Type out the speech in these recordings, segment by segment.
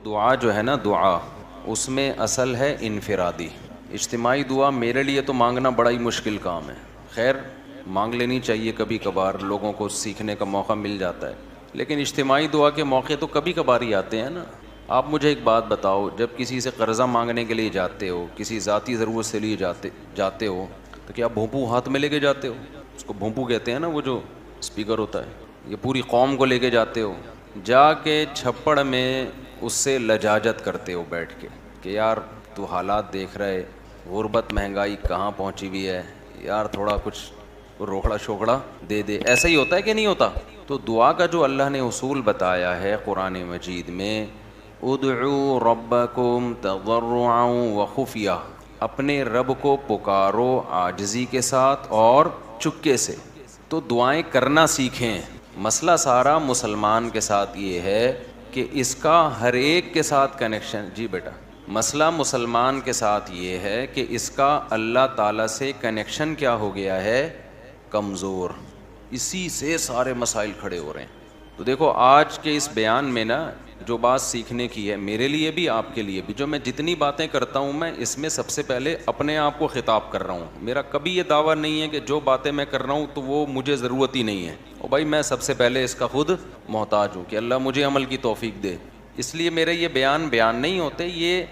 دعا جو ہے نا دعا، اس میں اصل ہے انفرادی. اجتماعی دعا میرے لیے تو مانگنا بڑا ہی مشکل کام ہے. خیر مانگ لینی چاہیے کبھی کبھار، لوگوں کو سیکھنے کا موقع مل جاتا ہے. لیکن اجتماعی دعا کے موقع تو کبھی کبھار ہی آتے ہیں نا. آپ مجھے ایک بات بتاؤ، جب کسی سے قرضہ مانگنے کے لیے جاتے ہو، کسی ذاتی ضرورت سے لیے جاتے ہو، تو کیا بھونپو ہاتھ میں لے کے جاتے ہو؟ اس کو بھونپو کہتے ہیں نا، وہ جو اسپیکر ہوتا ہے. یہ پوری قوم کو لے کے جاتے ہو، جا کے چھپڑ میں اس سے لجاجت کرتے ہو بیٹھ کے کہ یار تو حالات دیکھ رہے، غربت مہنگائی کہاں پہنچی ہوئی ہے یار، تھوڑا کچھ روکڑا شوکڑا دے دے. ایسا ہی ہوتا ہے کہ نہیں ہوتا؟ تو دعا کا جو اللہ نے اصول بتایا ہے قرآن مجید میں، ادعوا ربکم تضرعا وخفیہ، اپنے رب کو پکارو عاجزی کے ساتھ اور چپکے سے. تو دعائیں کرنا سیکھیں. مسئلہ سارا مسلمان کے ساتھ یہ ہے کہ اس کا ہر ایک کے ساتھ کنیکشن، جی بیٹا، مسئلہ مسلمان کے ساتھ یہ ہے کہ اس کا اللہ تعالیٰ سے کنیکشن کیا ہو گیا ہے؟ کمزور. اسی سے سارے مسائل کھڑے ہو رہے ہیں. تو دیکھو آج کے اس بیان میں نا جو بات سیکھنے کی ہے میرے لیے بھی آپ کے لیے بھی، جو میں جتنی باتیں کرتا ہوں میں اس میں سب سے پہلے اپنے آپ کو خطاب کر رہا ہوں. میرا کبھی یہ دعویٰ نہیں ہے کہ جو باتیں میں کر رہا ہوں تو وہ مجھے ضرورت ہی نہیں ہے. اور بھائی میں سب سے پہلے اس کا خود محتاج ہوں کہ اللہ مجھے عمل کی توفیق دے. اس لیے میرے یہ بیان نہیں ہوتے، یہ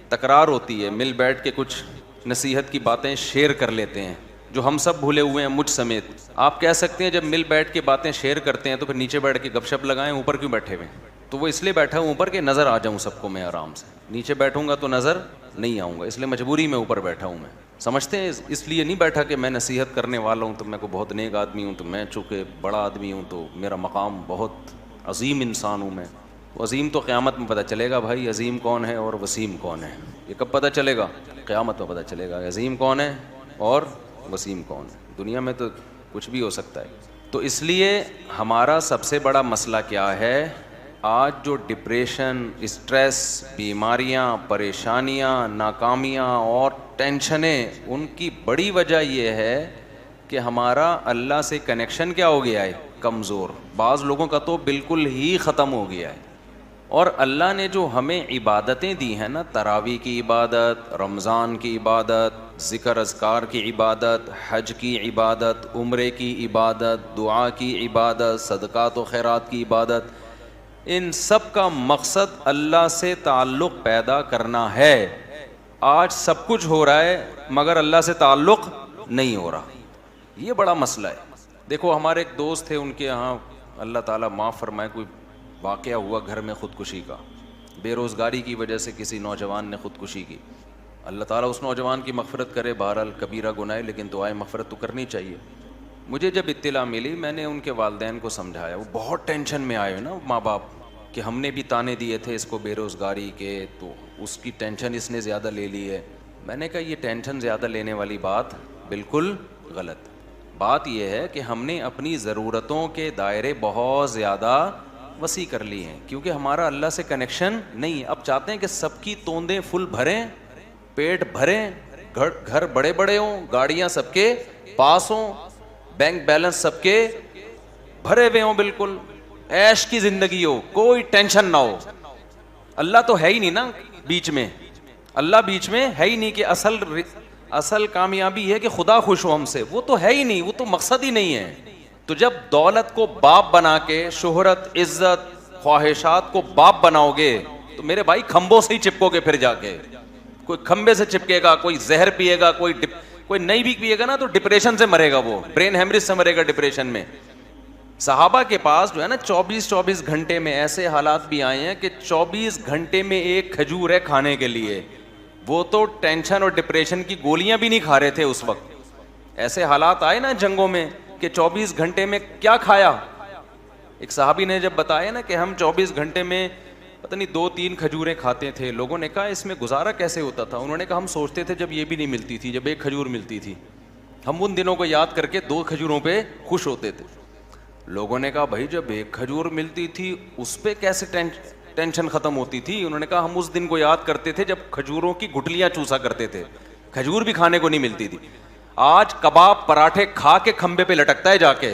تکرار ہوتی ہے. مل بیٹھ کے کچھ نصیحت کی باتیں شیئر کر لیتے ہیں جو ہم سب بھولے ہوئے ہیں مجھ سمیت. آپ کہہ سکتے ہیں جب مل بیٹھ کے باتیں شیئر کرتے ہیں تو پھر نیچے بیٹھ کے گپ شپ لگائیں، اوپر کیوں بیٹھے ہوئے؟ تو وہ اس لیے بیٹھا ہوں اوپر کہ نظر آ جاؤں سب کو میں آرام سے. نیچے بیٹھوں گا تو نظر نہیں آؤں گا، اس لیے مجبوری میں اوپر بیٹھا ہوں. میں سمجھتے ہیں اس لیے نہیں بیٹھا کہ میں نصیحت کرنے والا ہوں تو میں کو بہت نیک آدمی ہوں، تو میں چونکہ بڑا آدمی ہوں تو میرا مقام بہت عظیم انسان ہوں. میں عظیم تو قیامت میں پتہ چلے گا بھائی، عظیم کون ہے اور وسیم کون ہے. یہ کب پتہ چلے گا؟ قیامت میں پتہ چلے گا عظیم کون ہے اور وسیم کون ہے. دنیا میں تو کچھ بھی ہو سکتا ہے. تو اس لیے ہمارا سب سے بڑا مسئلہ کیا ہے؟ آج جو ڈپریشن، اسٹریس، بیماریاں، پریشانیاں، ناکامیاں اور ٹینشنیں، ان کی بڑی وجہ یہ ہے کہ ہمارا اللہ سے کنیکشن کیا ہو گیا ہے؟ کمزور. بعض لوگوں کا تو بالکل ہی ختم ہو گیا ہے. اور اللہ نے جو ہمیں عبادتیں دی ہیں نا، تراویح کی عبادت، رمضان کی عبادت، ذکر اذکار کی عبادت، حج کی عبادت، عمرے کی عبادت، دعا کی عبادت، صدقات و خیرات کی عبادت، ان سب کا مقصد اللہ سے تعلق پیدا کرنا ہے. آج سب کچھ ہو رہا ہے مگر اللہ سے تعلق نہیں ہو رہا. یہ بڑا مسئلہ ہے. دیکھو ہمارے ایک دوست تھے، ان کے یہاں اللہ تعالیٰ معاف فرمائے کوئی واقعہ ہوا گھر میں خودکشی کا. بے روزگاری کی وجہ سے کسی نوجوان نے خودکشی کی. اللہ تعالیٰ اس نوجوان کی مغفرت کرے. بہرحال کبیرہ گناہ ہے لیکن دعائے مغفرت تو کرنی چاہیے. مجھے جب اطلاع ملی میں نے ان کے والدین کو سمجھایا. وہ بہت ٹینشن میں آئے نا ماں باپ کہ ہم نے بھی تانے دیے تھے اس کو بے روزگاری کے، تو اس کی ٹینشن اس نے زیادہ لے لی ہے. میں نے کہا یہ ٹینشن زیادہ لینے والی بات بالکل غلط. بات یہ ہے کہ ہم نے اپنی ضرورتوں کے دائرے بہت زیادہ وسیع کر لی ہیں کیونکہ ہمارا اللہ سے کنیکشن نہیں ہے. اب چاہتے ہیں کہ سب کی توندیں فل بھریں، پیٹ بھریں، گھر بڑے بڑے ہوں، گاڑیاں سب کے پاس ہوں، بینک بیلنس سب کے بھرے ہوئے ہوں، بالکل عیش کی زندگی ہو، کوئی ٹینشن نہ ہو. اللہ تو ہے ہی نہیں نا بیچ میں. اللہ بیچ میں ہے ہی نہیں کہ اصل کامیابی ہے کہ خدا خوش ہو ہم سے. وہ تو ہے ہی نہیں، وہ تو مقصد ہی نہیں ہے. تو جب دولت کو باپ بنا کے، شہرت، عزت، خواہشات کو باپ بناؤ گے تو میرے بھائی کھمبوں سے ہی چپکو گے. پھر جا کے کوئی کھمبے سے چپکے گا، کوئی زہر پیے گا، کوئی نہیں بھی پیے گا نا تو ڈپریشن سے مرے گا، وہ برین ہیمریج سے مرے گا ڈپریشن میں. صحابہ کے پاس جو ہے نا 24 گھنٹے میں ایسے حالات بھی آئے ہیں کہ 24 گھنٹے میں ایک کھجور ہے کھانے کے لیے. وہ تو ٹینشن اور ڈپریشن کی گولیاں بھی نہیں کھا رہے تھے اس وقت. ایسے حالات آئے نا جنگوں میں کہ 24 گھنٹے میں کیا کھایا. ایک صحابی نے جب بتایا نا کہ ہم 24 گھنٹے میں پتہ نہیں 2-3 کھجوریں کھاتے تھے. لوگوں نے کہا اس میں گزارا کیسے ہوتا تھا؟ انہوں نے کہا ہم سوچتے تھے جب یہ بھی نہیں ملتی تھی، جب ایک کھجور ملتی تھی، ہم ان دنوں کو یاد کر کے 2 کھجوروں پہ خوش ہوتے تھے. لوگوں نے کہا بھائی جب ایک کھجور ملتی تھی اس پہ کیسے ٹینشن ختم ہوتی تھی؟ انہوں نے کہا ہم اس دن کو یاد کرتے تھے جب کھجوروں کی گٹلیاں چوسا کرتے تھے، کھجور بھی کھانے کو نہیں ملتی تھی. آج کباب پراٹھے کھا کے کھمبے پہ لٹکتا ہے جا کے.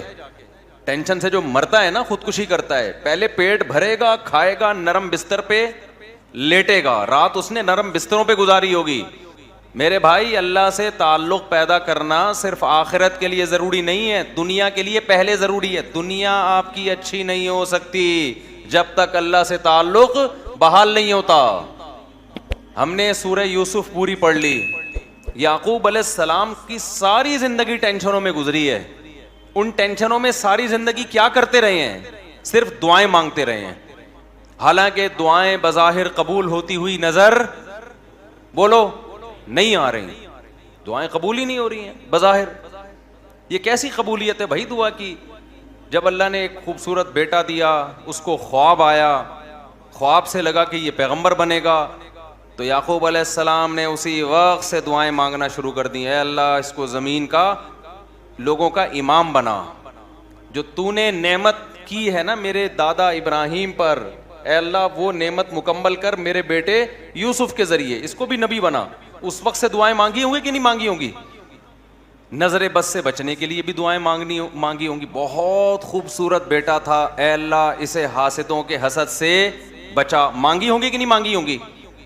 ٹینشن سے جو مرتا ہے نا خودکشی کرتا ہے. پہلے پیٹ بھرے گا، کھائے گا نرم بستر پہ، لیٹے گا, رات اس نے نرم بستروں پہ گزاری ہوگی. میرے بھائی, اللہ سے تعلق پیدا کرنا صرف آخرت کے لیے ضروری نہیں ہے, دنیا کے لیے پہلے ضروری ہے. دنیا آپ کی اچھی نہیں ہو سکتی جب تک اللہ سے تعلق بحال نہیں ہوتا. ہم نے سورہ یوسف پوری پڑھ لی. یعقوب علیہ السلام کی ساری زندگی ٹینشنوں میں گزری ہے. ان ٹینشنوں میں ساری زندگی کیا کرتے رہے ہیں؟ صرف دعائیں مانگتے رہے ہیں. حالانکہ دعائیں بظاہر قبول ہوتی ہوئی نظر بولو نہیں آ رہی. دعائیں قبول ہی نہیں ہو رہی ہیں بظاہر. یہ کیسی قبولیت ہے بھائی دعا کی؟ جب اللہ نے ایک خوبصورت بیٹا دیا, اس کو خواب آیا, خواب سے لگا کہ یہ پیغمبر بنے گا, تو یعقوب علیہ السلام نے اسی وقت سے دعائیں مانگنا شروع کر دی. اے اللہ, اس کو زمین کا لوگوں کا امام بنا. جو تو نے نعمت کی ہے نا میرے دادا ابراہیم پر, اے اللہ وہ نعمت مکمل کر میرے بیٹے یوسف کے ذریعے, اس کو بھی نبی بنا. اس وقت سے دعائیں مانگی ہوں گی کہ نہیں مانگی ہوں گی؟ نظر بد سے بچنے کے لیے بھی دعائیں مانگی ہوں گی. بہت خوبصورت بیٹا تھا, اے اللہ اسے حاسدوں کے حسد سے بچا. مانگی ہوں گی کہ نہیں مانگی ہوں گی؟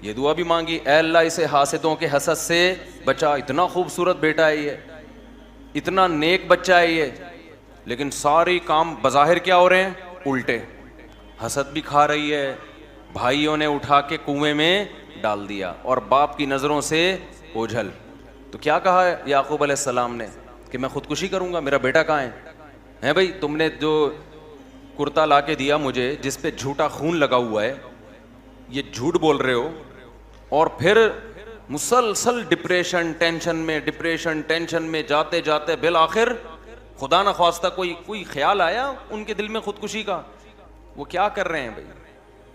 یہ دعا بھی مانگی, اے اللہ اسے حاسدوں کے حسد سے بچا. اتنا خوبصورت بیٹا ہے یہ, اتنا نیک بچہ ہے یہ, لیکن سارے کام بظاہر کیا ہو رہے ہیں؟ الٹے. حسد بھی کھا رہی ہے, بھائیوں نے اٹھا کے کنویں میں ڈال دیا, اور باپ کی نظروں سے اوجھل. تو کیا کہا ہے یعقوب علیہ السلام نے کہ میں خودکشی کروں گا, میرا بیٹا کہاں ہے بھائی؟ تم نے جو کرتا لا کے دیا مجھے جس پہ جھوٹا خون لگا ہوا ہے, یہ جھوٹ بول رہے ہو, اور پھر مسلسل ڈپریشن ٹینشن میں جاتے جاتے بالآخر خدا نہ خواستہ کوئی خیال آیا ان کے دل میں خودکشی کا. وہ کیا کر رہے ہیں بھائی؟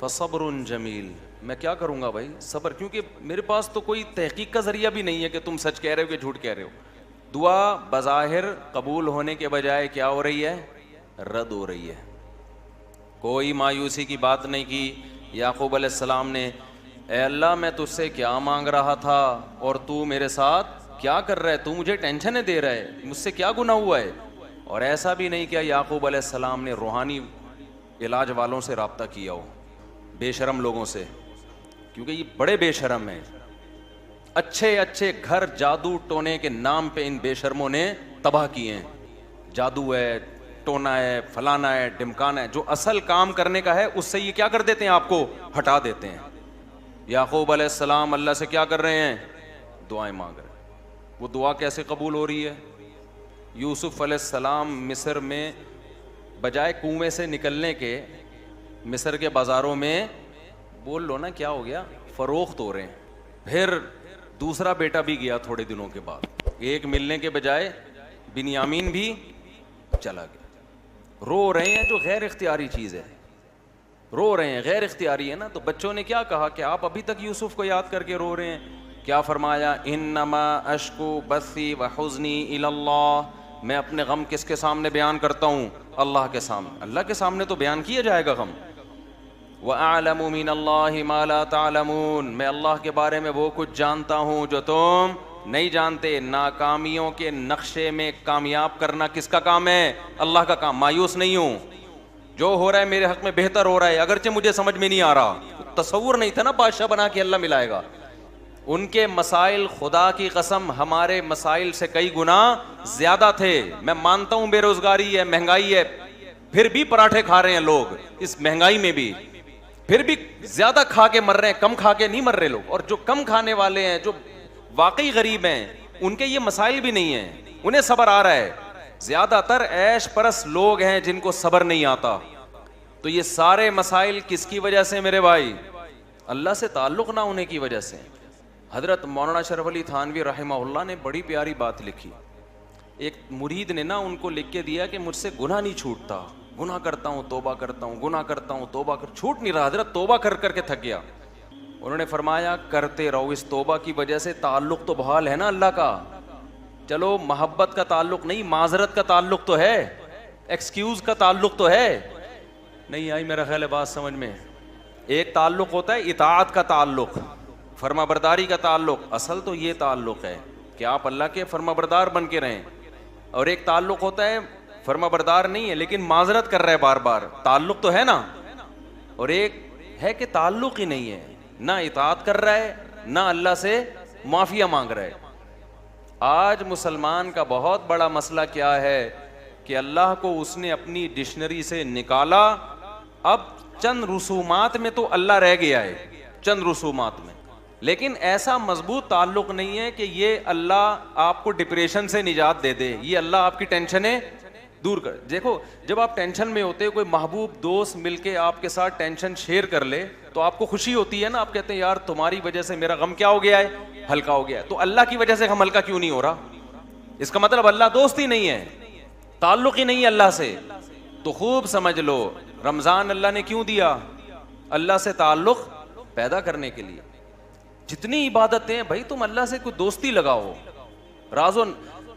فصبر جمیل. میں کیا کروں گا بھائی؟ صبر, کیونکہ میرے پاس تو کوئی تحقیق کا ذریعہ بھی نہیں ہے کہ تم سچ کہہ رہے ہو کہ جھوٹ کہہ رہے ہو. دعا بظاہر قبول ہونے کے بجائے کیا ہو رہی ہے؟ رد ہو رہی ہے. کوئی مایوسی کی بات نہیں کی یعقوب علیہ السلام نے. اے اللہ, میں تجھ سے کیا مانگ رہا تھا اور تو میرے ساتھ کیا کر رہا ہے؟ تو مجھے ٹینشنیں دے رہا ہے, مجھ سے کیا گناہ ہوا ہے؟ اور ایسا بھی نہیں کیا یعقوب علیہ السلام نے روحانی علاج والوں سے رابطہ کیا ہو, بے شرم لوگوں سے, کیونکہ یہ بڑے بے شرم ہیں. اچھے گھر جادو ٹونے کے نام پہ ان بے شرموں نے تباہ کیے ہیں. جادو ہے, ٹونا ہے, فلانا ہے, ڈمکانا ہے. جو اصل کام کرنے کا ہے اس سے یہ کیا کر دیتے ہیں؟ آپ کو ہٹا دیتے ہیں. یعقوب علیہ السلام اللہ سے کیا کر رہے ہیں؟ دعائیں مانگ رہے ہیں. وہ دعا کیسے قبول ہو رہی ہے؟ یوسف علیہ السلام مصر میں بجائے کنویں سے نکلنے کے مصر کے بازاروں میں, بول لو نا کیا ہو گیا, فروخت ہو رہے ہیں. پھر دوسرا بیٹا بھی گیا تھوڑے دنوں کے بعد, ایک ملنے کے بجائے بنیامین بھی چلا گیا. رو رہے ہیں, جو غیر اختیاری چیز ہے, رو رہے ہیں, غیر اختیاری ہے نا. تو بچوں نے کیا کہا کہ آپ ابھی تک یوسف کو یاد کر کے رو رہے ہیں. کیا فرمایا؟ انما اشکو بثی وحزنی الی اللہ. میں اپنے غم کس کے سامنے بیان کرتا ہوں؟ اللہ کے سامنے. اللہ کے سامنے تو بیان کیا جائے گا غم. وَأَعْلَمُ مِنَ اللَّهِ مَا لَا تَعْلَمُونَ. میں اللہ کے بارے میں وہ کچھ جانتا ہوں جو تم نہیں جانتے. ناکامیوں کے نقشے میں کامیاب کرنا کس کا کام ہے؟ اللہ کا کام. مایوس نہیں ہوں, جو ہو رہا ہے میرے حق میں بہتر ہو رہا ہے, اگرچہ مجھے سمجھ میں نہیں آ رہا. تصور نہیں تھا نا بادشاہ بنا کے اللہ ملائے گا. ان کے مسائل خدا کی قسم ہمارے مسائل سے کئی گنا زیادہ تھے. میں مانتا ہوں بے روزگاری ہے, مہنگائی ہے, پھر بھی پراٹھے کھا رہے ہیں لوگ اس مہنگائی میں بھی, پھر بھی زیادہ کھا کے مر رہے ہیں, کم کھا کے نہیں مر رہے لوگ. اور جو کم کھانے والے ہیں, جو واقعی غریب ہیں, ان کے یہ مسائل بھی نہیں ہیں, انہیں صبر آ رہا ہے. زیادہ تر عیش پرست لوگ ہیں جن کو صبر نہیں آتا. تو یہ سارے مسائل کس کی وجہ سے میرے بھائی؟ اللہ سے تعلق نہ ہونے کی وجہ سے. حضرت مولانا شرف علی تھانوی رحمہ اللہ نے بڑی پیاری بات لکھی. ایک مرید نے نا ان کو لکھ کے دیا کہ مجھ سے گناہ نہیں چھوٹتا, گناہ کرتا ہوں توبہ کرتا ہوں, گناہ کرتا ہوں توبہ چھوٹ نہیں رہا. حضرت توبہ کر کر کے تھک گیا. انہوں نے فرمایا کرتے رہو, اس توبہ کی وجہ سے تعلق تو بحال ہے نا اللہ کا. چلو محبت کا تعلق نہیں, معذرت کا تعلق تو ہے, ایکسکیوز کا تعلق تو ہے. نہیں آئی میرا خیال ہے بات سمجھ میں. ایک تعلق ہوتا ہے اطاعت کا تعلق, فرما برداری کا تعلق. اصل تو یہ تعلق ہے کہ آپ اللہ کے فرما بردار بن کے رہیں. اور ایک تعلق ہوتا ہے فرما بردار نہیں ہے لیکن معذرت کر رہا ہے بار بار, تعلق تو ہے نا. اور ایک ہے کہ تعلق ہی نہیں ہے, نہ اطاعت کر رہا ہے نہ اللہ سے معافیا مانگ رہا ہے. آج مسلمان کا بہت بڑا مسئلہ کیا ہے کہ اللہ کو اس نے اپنی ڈکشنری سے نکالا, اب چند رسومات میں تو اللہ رہ گیا ہے, چند رسومات میں, لیکن ایسا مضبوط تعلق نہیں ہے کہ یہ اللہ آپ کو ڈپریشن سے نجات دے دے, یہ اللہ آپ کی ٹینشنیں دور کر. دیکھو جب آپ ٹینشن میں ہوتے, کوئی محبوب دوست مل کے آپ کے ساتھ ٹینشن شیئر کر لے تو آپ کو خوشی ہوتی ہے نا, آپ کہتے ہیں یار تمہاری وجہ سے میرا غم کیا ہو گیا ہے, ہلکا ہو گیا ہے. تو اللہ کی وجہ سے غم ہلکا کیوں نہیں ہو رہا؟ اس کا مطلب اللہ دوست ہی نہیں ہے, تعلق ہی نہیں ہے اللہ سے. تو خوب سمجھ لو رمضان اللہ نے کیوں دیا؟ اللہ سے تعلق پیدا کرنے کے لیے. جتنی عبادتیں ہیں بھائی تم اللہ سے کوئی دوستی لگاؤ, راز و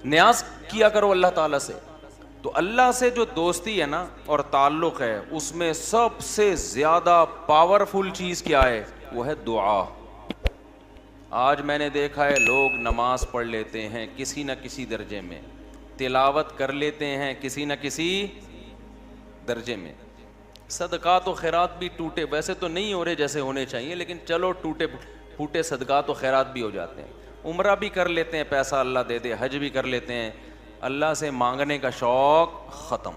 نیاز کیا کرو اللہ تعالیٰ سے. تو اللہ سے جو دوستی ہے نا اور تعلق ہے, اس میں سب سے زیادہ پاورفل چیز کیا ہے؟ وہ ہے دعا. آج میں نے دیکھا ہے لوگ نماز پڑھ لیتے ہیں کسی نہ کسی درجے میں, تلاوت کر لیتے ہیں کسی نہ کسی درجے میں, صدقات و خیرات بھی ٹوٹے ویسے تو نہیں ہو رہے جیسے ہونے چاہیے, لیکن چلو ٹوٹے پھوٹے صدقات و خیرات بھی ہو جاتے ہیں, عمرہ بھی کر لیتے ہیں پیسہ اللہ دے دے, حج بھی کر لیتے ہیں, اللہ سے مانگنے کا شوق ختم.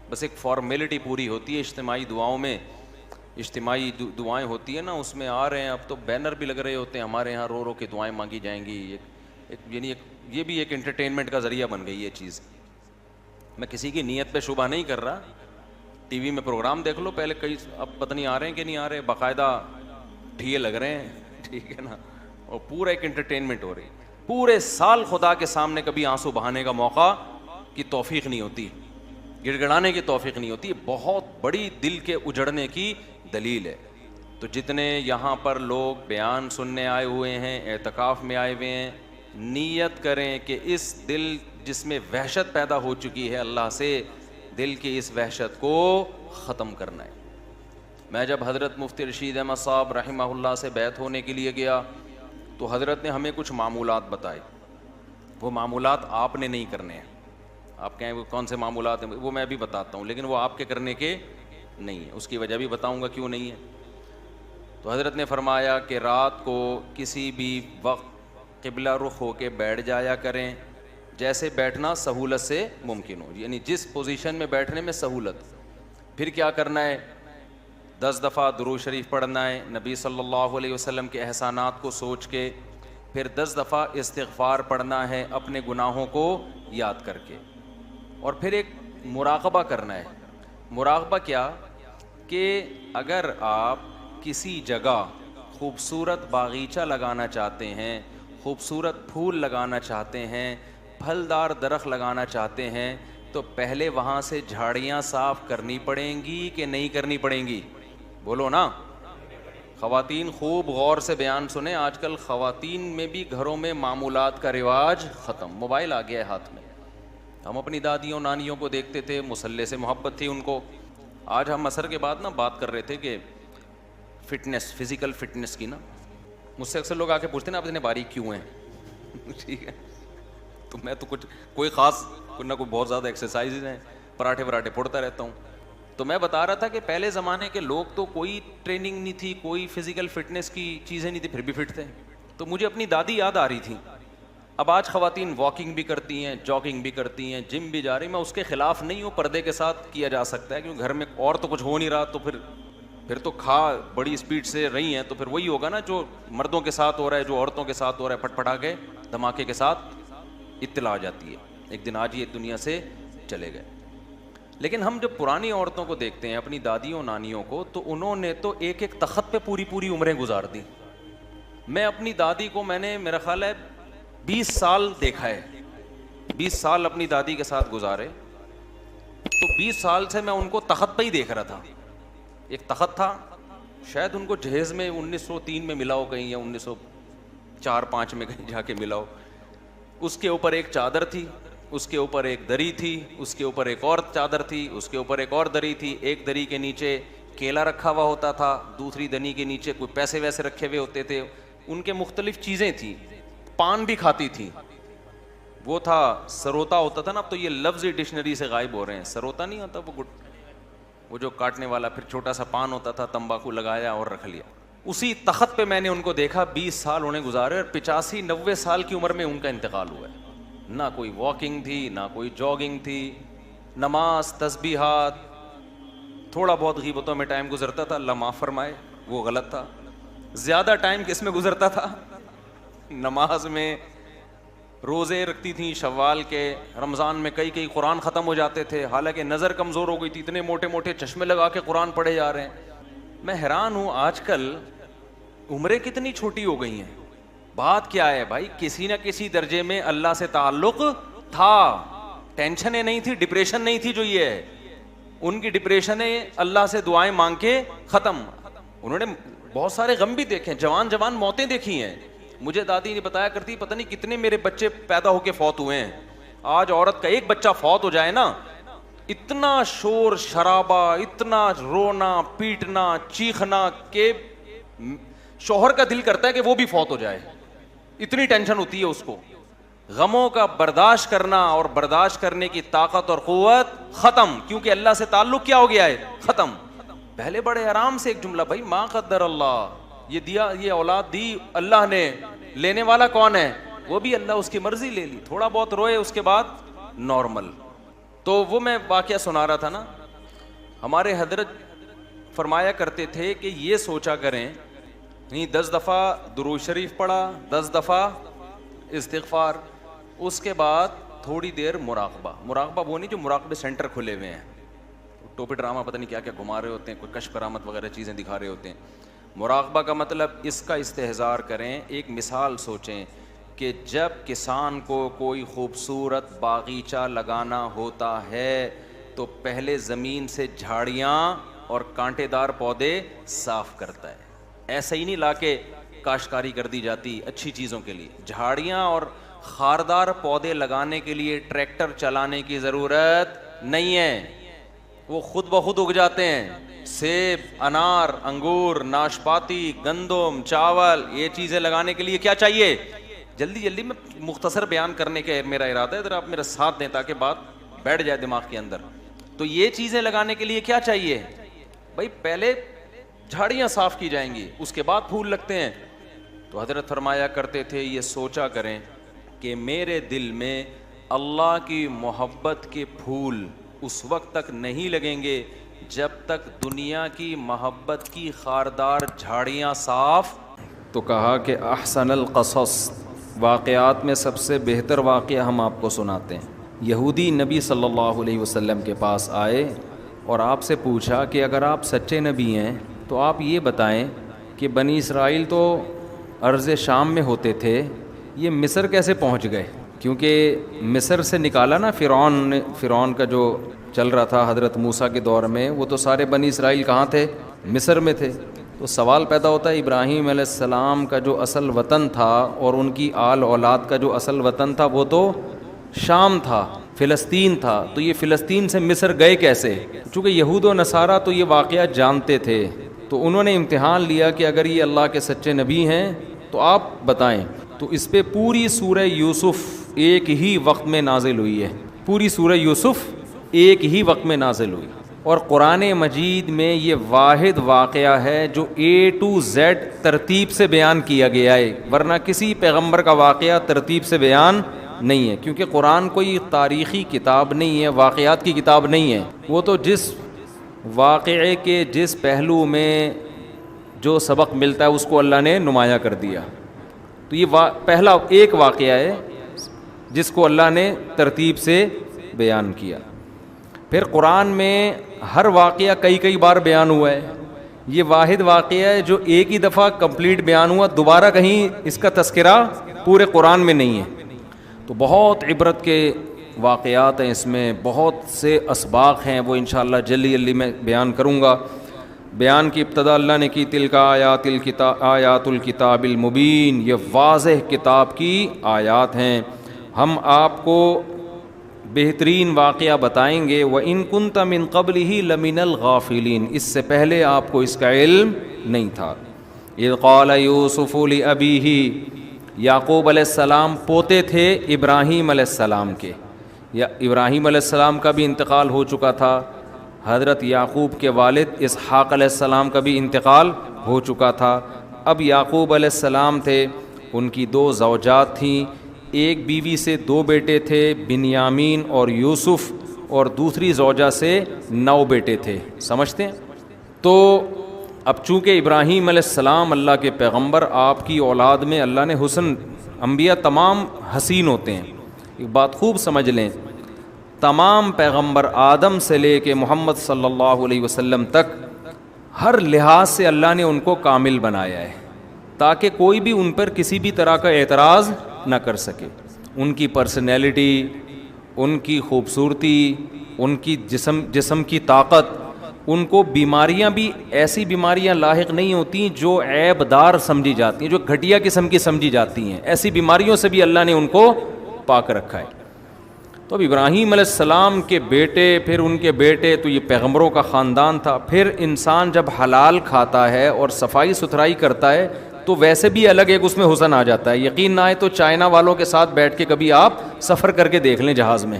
بس ایک فارمیلٹی پوری ہوتی ہے اجتماعی دعاؤں میں, اجتماعی دعائیں ہوتی ہیں نا, اس میں آ رہے ہیں, اب تو بینر بھی لگ رہے ہوتے ہیں ہمارے یہاں رو رو کے دعائیں مانگی جائیں گی. یعنی یہ بھی ایک انٹرٹینمنٹ کا ذریعہ بن گئی یہ چیز. میں کسی کی نیت پہ شبہ نہیں کر رہا, ٹی وی میں پروگرام دیکھ لو پہلے, کئی اب پتہ نہیں آ رہے ہیں کہ نہیں آ رہے, باقاعدہ ٹھیے لگ رہے ہیں, ٹھیک ہے نا, اور پورا ایک انٹرٹینمنٹ ہو رہی ہے. پورے سال خدا کے سامنے کبھی آنسو بہانے کا موقع کی توفیق نہیں ہوتی, گڑ گڑانے کی توفیق نہیں ہوتی. بہت بڑی دل کے اجڑنے کی دلیل ہے. تو جتنے یہاں پر لوگ بیان سننے آئے ہوئے ہیں, اعتکاف میں آئے ہوئے ہیں, نیت کریں کہ اس دل جس میں وحشت پیدا ہو چکی ہے اللہ سے, دل کی اس وحشت کو ختم کرنا ہے. میں جب حضرت مفتی رشید احمد صاحب رحمہ اللہ سے بیعت ہونے کے لیے گیا تو حضرت نے ہمیں کچھ معمولات بتائے. وہ معمولات آپ نے نہیں کرنے ہیں, آپ کہیں وہ کون سے معمولات ہیں, وہ میں بھی بتاتا ہوں, لیکن وہ آپ کے کرنے کے نہیں ہیں. اس کی وجہ بھی بتاؤں گا کیوں نہیں ہے. تو حضرت نے فرمایا کہ رات کو کسی بھی وقت قبلہ رخ ہو کے بیٹھ جایا کریں, جیسے بیٹھنا سہولت سے ممکن ہو, یعنی جس پوزیشن میں بیٹھنے میں سہولت. پھر کیا کرنا ہے؟ 10 دفعہ درود شریف پڑھنا ہے نبی صلی اللہ علیہ وسلم کے احسانات کو سوچ کے, پھر 10 دفعہ استغفار پڑھنا ہے اپنے گناہوں کو یاد کر کے, اور پھر ایک مراقبہ کرنا ہے. مراقبہ کیا کہ اگر آپ کسی جگہ خوبصورت باغیچہ لگانا چاہتے ہیں, خوبصورت پھول لگانا چاہتے ہیں, پھلدار درخت لگانا چاہتے ہیں, تو پہلے وہاں سے جھاڑیاں صاف کرنی پڑیں گی کہ نہیں کرنی پڑیں گی؟ بولو نا. خواتین خوب غور سے بیان سنیں, آج کل خواتین میں بھی گھروں میں معمولات کا رواج ختم, موبائل آ گیا ہے ہاتھ میں. ہم اپنی دادیوں نانیوں کو دیکھتے تھے, مصلے سے محبت تھی ان کو. آج ہم عصر کے بعد نا بات کر رہے تھے کہ فٹنس, فزیکل فٹنس کی نا, مجھ سے اکثر لوگ آ کے پوچھتے ہیں آپ اتنے باریک کیوں ہیں؟ ٹھیک ہے, تو میں تو کچھ کوئی خاص کوئی نہ کوئی بہت زیادہ ایکسرسائز ہیں, پراٹھے وراٹھے پھوڑتا رہتا ہوں. تو میں بتا رہا تھا کہ پہلے زمانے کے لوگ تو کوئی ٹریننگ نہیں تھی, کوئی فزیکل فٹنس کی چیزیں نہیں تھی, پھر بھی فٹ تھے. تو مجھے اپنی دادی یاد آ رہی تھی. اب آج خواتین واکنگ بھی کرتی ہیں, جاگنگ بھی کرتی ہیں, جم بھی جا رہی. میں اس کے خلاف نہیں ہوں, پردے کے ساتھ کیا جا سکتا ہے, کیونکہ گھر میں اور تو کچھ ہو نہیں رہا, تو پھر تو کھا بڑی اسپیڈ سے رہی ہیں, تو پھر وہی ہوگا نا جو مردوں کے ساتھ ہو رہا ہے, جو عورتوں کے ساتھ ہو رہا ہے, پھٹ پھٹا کے دھماکے کے ساتھ اطلاع آ جاتی ہے. ایک دن آج یہ دنیا سے چلے گئے. لیکن ہم جب پرانی عورتوں کو دیکھتے ہیں, اپنی دادیوں نانیوں کو, تو انہوں نے تو ایک ایک تخت پہ پوری پوری عمریں گزار دی. میں اپنی دادی کو میں نے میرا خیال ہے 20 سال دیکھا ہے, 20 سال اپنی دادی کے ساتھ گزارے. تو 20 سال سے میں ان کو تخت پہ ہی دیکھ رہا تھا. ایک تخت تھا, شاید ان کو جہیز میں 1903 میں ملا ہو کہیں, یا 1904-05 میں کہیں جا کے ملا ہو. اس کے اوپر ایک چادر تھی, اس کے اوپر ایک دری تھی, اس کے اوپر ایک اور چادر تھی, اس کے اوپر ایک اور دری تھی. ایک دری کے نیچے کیلا رکھا ہوا ہوتا تھا, دوسری دری کے نیچے کوئی پیسے ویسے رکھے ہوئے ہوتے تھے. ان کے مختلف چیزیں تھیں. پان بھی کھاتی تھی. وہ تھا سروتا ہوتا تھا نا, اب تو یہ لفظ ڈکشنری سے غائب ہو رہے ہیں. سروتا نہیں ہوتا وہ جو کاٹنے والا, پھر چھوٹا سا پان ہوتا تھا, تمباکو لگایا اور رکھ لیا. اسی تخت پہ میں نے ان کو دیکھا، 20 سال انہیں گزارے اور 85-90 سال کی عمر میں ان کا انتقال ہوا ہے. نہ کوئی واکنگ تھی، نہ کوئی جاگنگ تھی، نماز، تسبیحات، تھوڑا بہت غیبتوں میں ٹائم گزرتا تھا، اللہ معاف فرمائے وہ غلط تھا. زیادہ ٹائم کس میں گزرتا تھا؟ نماز میں. روزے رکھتی تھیں شوال کے، رمضان میں کئی قرآن ختم ہو جاتے تھے، حالانکہ نظر کمزور ہو گئی تھی، اتنے موٹے موٹے چشمے لگا کے قرآن پڑھے جا رہے ہیں. میں حیران ہوں آج کل عمریں کتنی چھوٹی ہو گئی ہیں. بات کیا ہے بھائی؟ کسی نہ کسی درجے میں اللہ سے تعلق تھا، ٹینشنیں نہیں تھی، ڈپریشن نہیں تھی جو یہ ہے. ان کی ڈپریشنیں اللہ سے دعائیں مانگ کے ختم. انہوں نے بہت سارے غم بھی دیکھے، جوان موتیں دیکھی ہیں. مجھے دادی نے بتایا کرتی پتہ نہیں کتنے میرے بچے پیدا ہو کے فوت ہوئے ہیں. آج عورت کا ایک بچہ فوت ہو جائے نا، اتنا شور شرابہ، اتنا رونا پیٹنا چیخنا کہ شوہر کا دل کرتا ہے کہ وہ بھی فوت ہو جائے. اتنی ٹینشن ہوتی ہے اس کو. غموں کا برداشت کرنا اور برداشت کرنے کی طاقت اور قوت ختم، کیونکہ اللہ سے تعلق کیا ہو گیا ہے؟ ختم. پہلے بڑے آرام سے ایک جملہ، بھائی ما قدر اللہ، یہ دیا، یہ اولاد دی اللہ نے، لینے والا کون ہے؟ وہ بھی اللہ، اس کی مرضی لے لی. تھوڑا بہت روئے، اس کے بعد نارمل. تو وہ میں واقعہ سنا رہا تھا نا، ہمارے حضرت فرمایا کرتے تھے کہ یہ سوچا کریں، نہیں 10 دفعہ درود شریف پڑھا، 10 دفعہ استغفار، اس کے بعد تھوڑی دیر مراقبہ. مراقبہ وہ نہیں جو مراقبے سینٹر کھلے ہوئے ہیں، ٹوپی ڈرامہ پتہ نہیں کیا کیا گھما رہے ہوتے ہیں، کوئی کشف کرامت وغیرہ چیزیں دکھا رہے ہوتے ہیں. مراقبہ کا مطلب اس کا استحضار کریں. ایک مثال سوچیں کہ جب کسان کو کوئی خوبصورت باغیچہ لگانا ہوتا ہے تو پہلے زمین سے جھاڑیاں اور کانٹے دار پودے صاف کرتا ہے. ایسا ہی نہیں لا کے کاشتکاری کر دی جاتی اچھی چیزوں کے لیے. جھاڑیاں اور خاردار پودے لگانے کے لیے ٹریکٹر چلانے کی ضرورت نہیں ہے، وہ خود بخود اگ جاتے ہیں. سیب، انار، انگور، ناشپاتی، گندم، چاول، یہ چیزیں لگانے کے لیے کیا چاہیے؟ جلدی میں مختصر بیان کرنے کا میرا ارادہ ہے، ذرا آپ میرا ساتھ دیں تاکہ بات بیٹھ جائے دماغ کے اندر. تو یہ چیزیں لگانے کے لیے کیا چاہیے بھائی؟ پہلے جھاڑیاں صاف کی جائیں گی، اس کے بعد پھول لگتے ہیں. تو حضرت فرمایا کرتے تھے یہ سوچا کریں کہ میرے دل میں اللہ کی محبت کے پھول اس وقت تک نہیں لگیں گے جب تک دنیا کی محبت کی خاردار جھاڑیاں صاف. تو کہا کہ احسن القصص، واقعات میں سب سے بہتر واقعہ ہم آپ کو سناتے ہیں. یہودی نبی صلی اللہ علیہ وسلم کے پاس آئے اور آپ سے پوچھا کہ اگر آپ سچے نبی ہیں تو آپ یہ بتائیں کہ بنی اسرائیل تو ارض شام میں ہوتے تھے، یہ مصر کیسے پہنچ گئے؟ کیونکہ مصر سے نکالا نا فرعون کا جو چل رہا تھا حضرت موسیٰ کے دور میں، وہ تو سارے بنی اسرائیل کہاں تھے؟ مصر میں تھے. تو سوال پیدا ہوتا ہے ابراہیم علیہ السلام کا جو اصل وطن تھا اور ان کی آل اولاد کا جو اصل وطن تھا وہ تو شام تھا، فلسطین تھا. تو یہ فلسطین سے مصر گئے کیسے؟ چونکہ یہود و نصارہ تو یہ واقعہ جانتے تھے، تو انہوں نے امتحان لیا کہ اگر یہ اللہ کے سچے نبی ہیں تو آپ بتائیں. تو اس پہ پوری سورہ یوسف ایک ہی وقت میں نازل ہوئی ہے. پوری سورہ یوسف ایک ہی وقت میں نازل ہوئی. اور قرآن مجید میں یہ واحد واقعہ ہے جو A to Z ترتیب سے بیان کیا گیا ہے، ورنہ کسی پیغمبر کا واقعہ ترتیب سے بیان نہیں ہے. کیونکہ قرآن کوئی تاریخی کتاب نہیں ہے، واقعات کی کتاب نہیں ہے. وہ تو جس واقعے کے جس پہلو میں جو سبق ملتا ہے اس کو اللہ نے نمایاں کر دیا. تو یہ پہلا ایک واقعہ ہے جس کو اللہ نے ترتیب سے بیان کیا. پھر قرآن میں ہر واقعہ کئی بار بیان ہوا ہے. یہ واحد واقعہ ہے جو ایک ہی دفعہ کمپلیٹ بیان ہوا، دوبارہ کہیں اس کا تذکرہ پورے قرآن میں نہیں ہے. تو بہت عبرت کے واقعات ہیں اس میں، بہت سے اسباق ہیں، وہ انشاءاللہ جلدی میں بیان کروں گا. بیان کی ابتدا اللہ نے کی تلک آیات الکتاب المبین، یہ واضح کتاب کی آیات ہیں. ہم آپ کو بہترین واقعہ بتائیں گے. وَإِن كُنْتَ مِن قَبْلِهِ لَمِنَ الْغَافِلِينَ، اس سے پہلے آپ کو اس کا علم نہیں تھا. اِذْ قَالَ يُوسُفُ لِأَبِيهِ، یعقوب علیہ السلام پوتے تھے ابراہیم علیہ السلام کے. یا ابراہیم علیہ السلام کا بھی انتقال ہو چکا تھا، حضرت یعقوب کے والد اسحاق علیہ السلام کا بھی انتقال ہو چکا تھا. اب یعقوب علیہ السلام تھے، ان کی 2 زوجات تھیں، ایک بیوی سے 2 بیٹے تھے، بنیامین اور یوسف، اور دوسری زوجہ سے 9 بیٹے تھے. سمجھتے ہیں؟ تو اب چونکہ ابراہیم علیہ السلام اللہ کے پیغمبر، آپ کی اولاد میں اللہ نے حسن، انبیاء تمام حسین ہوتے ہیں. ایک بات خوب سمجھ لیں، تمام پیغمبر آدم سے لے کے محمد صلی اللہ علیہ وسلم تک ہر لحاظ سے اللہ نے ان کو کامل بنایا ہے تاکہ کوئی بھی ان پر کسی بھی طرح کا اعتراض نہ کر سکے. ان کی پرسنالٹی، ان کی خوبصورتی، ان کی جسم کی طاقت، ان کو بیماریاں بھی ایسی بیماریاں لاحق نہیں ہوتی جو عیب دار سمجھی جاتی ہیں، جو گھٹیا قسم کی سمجھی جاتی ہیں. ایسی بیماریوں سے بھی اللہ نے ان کو پاک رکھا ہے. تو اب ابراہیم علیہ السلام کے بیٹے، پھر ان کے بیٹے، تو یہ پیغمبروں کا خاندان تھا. پھر انسان جب حلال کھاتا ہے اور صفائی ستھرائی کرتا ہے تو ویسے بھی الگ ایک اس میں حسن آ جاتا ہے. یقین نہ آئے تو چائنا والوں کے ساتھ بیٹھ کے کبھی آپ سفر کر کے دیکھ لیں جہاز میں،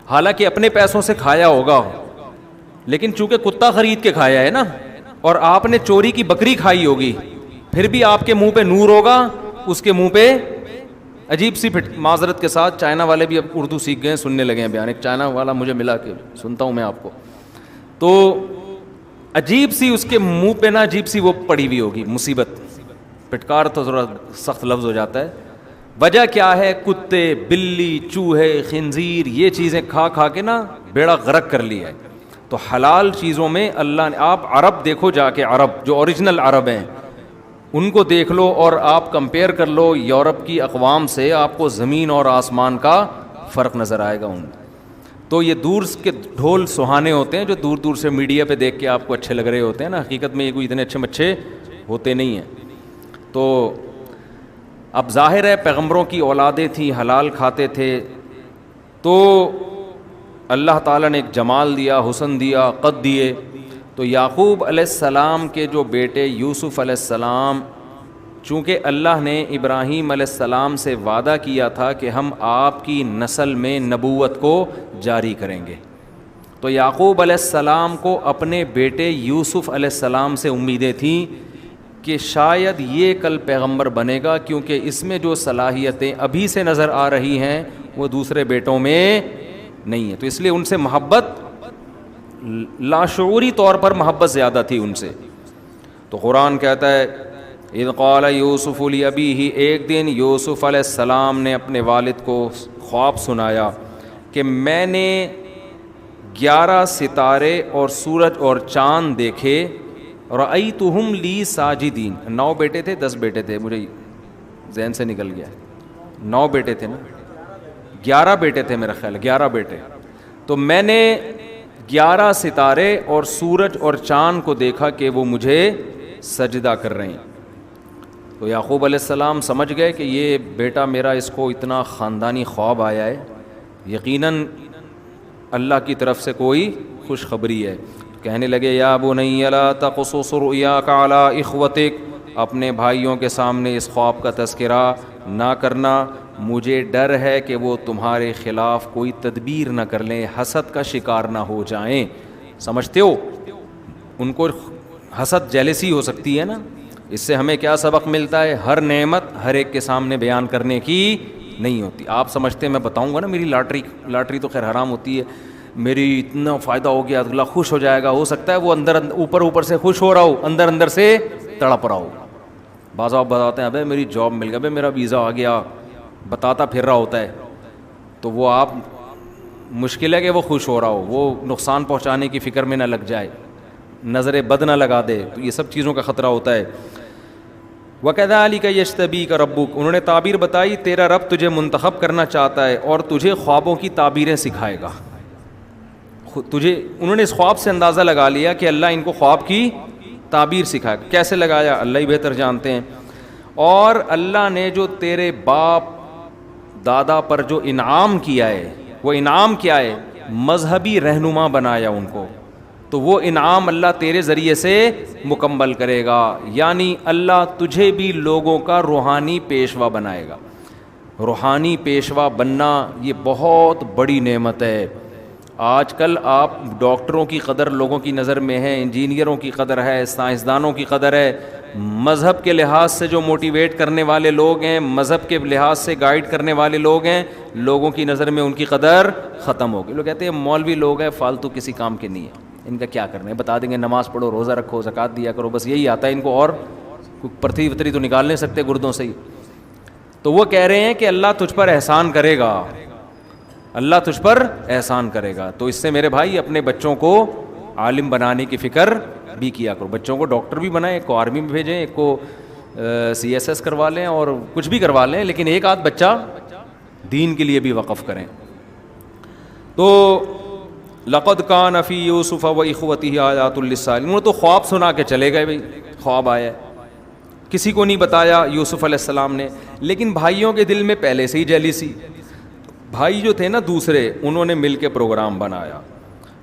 حالانکہ اپنے پیسوں سے کھایا ہوگا، لیکن چونکہ کتا خرید کے کھایا ہے نا، اور آپ نے چوری کی بکری کھائی ہوگی، پھر بھی آپ کے منہ پہ نور ہوگا، اس کے منہ پہ عجیب سی معذرت کے ساتھ چائنا والے بھی اب اردو سیکھ گئے ہیں، سننے لگے ہیں بیان. ایک چائنا والا مجھے ملا کہ سنتا ہوں میں آپ کو، تو عجیب سی اس کے منہ پہ نا عجیب سی وہ پڑی ہوئی ہوگی مصیبت. پٹکار تو ذرا سخت لفظ ہو جاتا ہے. وجہ کیا ہے؟ کتے، بلی، چوہے، خنزیر، یہ چیزیں کھا کھا کے نا بیڑا غرق کر لیا ہے. تو حلال چیزوں میں اللہ نے، آپ عرب دیکھو جا کے، عرب جو اوریجنل عرب ہیں ان کو دیکھ لو اور آپ کمپیئر کر لو یورپ کی اقوام سے، آپ کو زمین اور آسمان کا فرق نظر آئے گا. ان تو یہ دور کے ڈھول سہانے ہوتے ہیں جو دور دور سے میڈیا پہ دیکھ کے آپ کو اچھے لگ رہے ہوتے ہیں نا، حقیقت میں یہ کوئی اتنے اچھے مچھے ہوتے نہیں ہیں. تو اب ظاہر ہے پیغمبروں کی اولادیں تھیں، حلال کھاتے تھے، تو اللہ تعالیٰ نے ایک جمال دیا، حسن دیا، قد دیے. تو یعقوب علیہ السلام کے جو بیٹے یوسف علیہ السلام، چونکہ اللہ نے ابراہیم علیہ السلام سے وعدہ کیا تھا کہ ہم آپ کی نسل میں نبوت کو جاری کریں گے، تو یعقوب علیہ السلام کو اپنے بیٹے یوسف علیہ السلام سے امیدیں تھیں کہ شاید یہ کل پیغمبر بنے گا، کیونکہ اس میں جو صلاحیتیں ابھی سے نظر آ رہی ہیں وہ دوسرے بیٹوں میں نہیں ہیں. تو اس لیے ان سے محبت، لاشعوری طور پر محبت زیادہ تھی ان سے. تو قرآن کہتا ہے اذ قال یوسف لابیہ، ایک دن یوسف علیہ السلام نے اپنے والد کو خواب سنایا کہ میں نے 11 ستارے اور سورج اور چاند دیکھے، رأیتہم لی ساجدین. 9 بیٹے تھے، 10 بیٹے تھے، مجھے ذہن سے نکل گیا. 9 بیٹے تھے نا، 11 بیٹے تھے میرا خیال، 11 بیٹے. تو میں نے 11 ستارے اور سورج اور چاند کو دیکھا کہ وہ مجھے سجدہ کر رہے ہیں. تو یعقوب علیہ السلام سمجھ گئے کہ یہ بیٹا میرا، اس کو اتنا خاندانی خواب آیا ہے، یقیناً اللہ کی طرف سے کوئی خوشخبری ہے. کہنے لگے یا بنی لا تقصص رؤیاک علی اخوتک، اپنے بھائیوں کے سامنے اس خواب کا تذکرہ نہ کرنا، مجھے ڈر ہے کہ وہ تمہارے خلاف کوئی تدبیر نہ کر لیں، حسد کا شکار نہ ہو جائیں. سمجھتے ہو ان کو حسد، جیلسی ہو سکتی ہے نا. اس سے ہمیں کیا سبق ملتا ہے؟ ہر نعمت ہر ایک کے سامنے بیان کرنے کی نہیں ہوتی. آپ سمجھتے ہیں میں بتاؤں گا نا میری لاٹری تو خیر حرام ہوتی ہے، میری اتنا فائدہ ہو گیا، اگلا خوش ہو جائے گا، ہو سکتا ہے وہ اندر اوپر سے خوش ہو رہا ہو، اندر سے تڑپ رہا ہو. بعض آپ بتاتے ہیں ابے میری جاب مل گیا، ابے میرا ویزا آ گیا، بتاتا پھر رہا ہوتا ہے. تو وہ آپ مشکل ہے کہ وہ خوش ہو رہا ہو، وہ نقصان پہنچانے کی فکر میں نہ لگ جائے، نظر بد نہ لگا دے. تو یہ سب چیزوں کا خطرہ ہوتا ہے. وَكَذَلِكَ يَجْتَبِيكَ رَبُّكَ، انہوں نے تعبیر بتائی، تیرا رب تجھے منتخب کرنا چاہتا ہے اور تجھے خوابوں کی تعبیریں سکھائے گا. انہوں نے اس خواب سے اندازہ لگا لیا کہ اللہ ان کو خواب کی تعبیر سکھائے گا. کیسے لگایا اللہ ہی بہتر جانتے ہیں. اور اللہ نے جو تیرے باپ دادا پر جو انعام کیا ہے، وہ انعام کیا ہے؟ مذہبی رہنما بنایا ان کو، تو وہ انعام اللہ تیرے ذریعے سے مکمل کرے گا. یعنی اللہ تجھے بھی لوگوں کا روحانی پیشوا بنائے گا. روحانی پیشوا بننا یہ بہت بڑی نعمت ہے. آج کل آپ ڈاکٹروں کی قدر لوگوں کی نظر میں ہے، انجینئروں کی قدر ہے، سائنسدانوں کی قدر ہے، مذہب کے لحاظ سے جو موٹیویٹ کرنے والے لوگ ہیں, مذہب کے لحاظ سے گائیڈ کرنے والے لوگ ہیں, لوگوں کی نظر میں ان کی قدر ختم ہوگی. لوگ کہتے ہیں مولوی لوگ ہیں, فالتو کسی کام کے نہیں ہے, ان کا کیا کرنا ہے, بتا دیں گے نماز پڑھو, روزہ رکھو, زکوٰۃ دیا کرو, بس یہی آتا ہے ان کو, اور پرتھی وتری تو نکال نہیں سکتے گردوں سے ہی. تو وہ کہہ رہے ہیں کہ اللہ تجھ پر احسان کرے گا, اللہ تجھ پر احسان کرے گا. تو اس سے میرے بھائی اپنے بچوں کو عالم بنانے کی فکر بھی کیا کرو. بچوں کو ڈاکٹر بھی بنائیں, ایک کو آرمی میں بھیجیں, ایک کو CSS کروا لیں اور کچھ بھی کروا لیں, لیکن ایک آدھ بچہ دین کے لیے بھی وقف کریں. تو لقد کان فی یوسف و اخوتہ آیات للسائلین, انہوں نے تو خواب سنا کے چلے گئے, بھائی خواب آیا ہے, کسی کو نہیں بتایا یوسف علیہ السلام نے. لیکن بھائیوں کے دل میں پہلے سے ہی جیلیسی, بھائی جو تھے نا دوسرے, انہوں نے مل کے پروگرام بنایا.